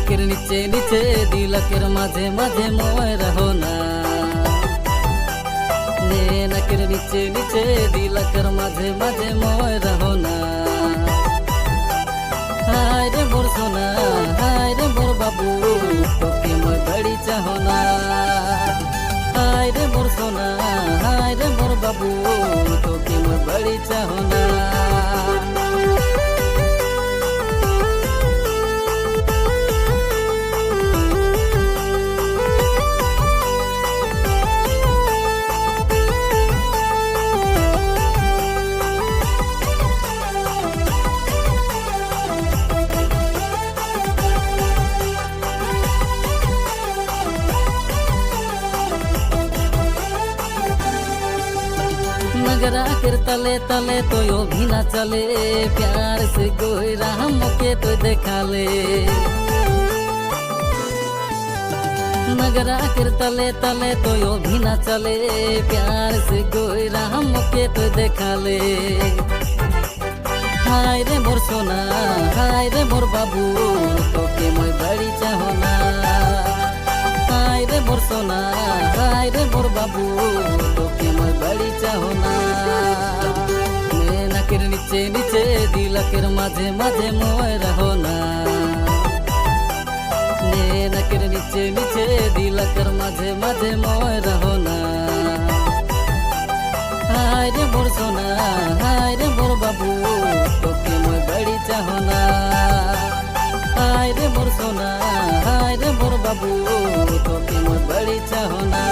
নাকের নিচে নিচে দিলকের মাঝে মাঝে মই রহো না নে নাকের নিচে নিচে দিলকের মাঝে মাঝে মই রহো না হায় রে মোর সোনা হায় রে মোর বাবু তোকে মই বড়ি চাহো না হায় রে মোর সোনা হায় রে মোর বাবু তোকে মই বড়ি চাহো না नगरा कर तले तले तो यो भी ना चले प्यार से कोई राह के तो देखा ले नगरा कर तले तले तो यो भी ना चले प्यार से कोई राह के तो देखा ले हाय रे मोर सोना हाय रे मोर बाबू तोके मैं बड़ी चाहो ना हाय रे मोर सोना हाय रे मोर बाबू तोके मैं बड़ी चाहो ना मैं नाकेर नीचे नीचे दिलकेर माझे माझे मोय रहो ना ने नाकेर नीचे नीचे दिलकेर माझे माझे मोय रहो ना हाय रे मोर सोना हाय रे मोर बाबू तोके मैं बड़ी चाहो ना हाय रे मोर सोना हाय रे मोर बाबू तोके मैं बड़ी चाहो ना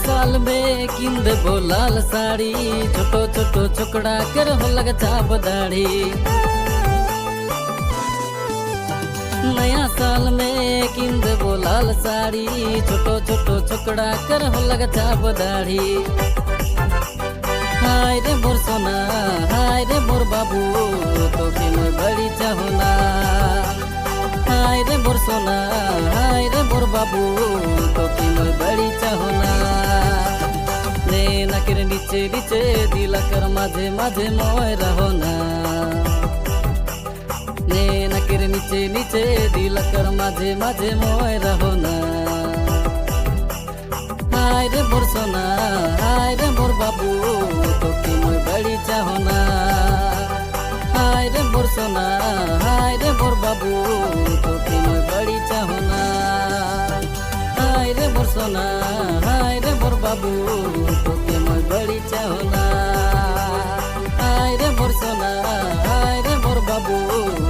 साल में किंद बोलाल साड़ी छोटो छोटो छोकड़ा कर हो लग चाप दाढ़ी नया साल में किंद बोलाल साड़ी छोटो छोटो छोकड़ा कर हो लग चाप दाढ़ी हाय रे मोर सोना हाय रे मोर बाबू तोके मैं बड़ी चाहो ना हाय रे मोर सोना हाय रे मोर बाबू तोके मैं बड़ी चाहो ना ने नाकेर नीचे नीचे दिलकेर माझे माझे मोय रहो ना ने नाकेर नीचे नीचे दिलकेर माझे माझे मोय रहो ना हाय रे मोर सोना हाय रे मोर बाबू तोके मैं बड़ी चाहो ना हाय रे मोर सोना हाय रे मोर बाबू तोके मैं बड़ी चाहो ना हाय रे मोर सोना हाय रे मोर बाबू तोके मैं बड़ी चाहो ना हाय रे मोर सोना हाय रे मोर बाबू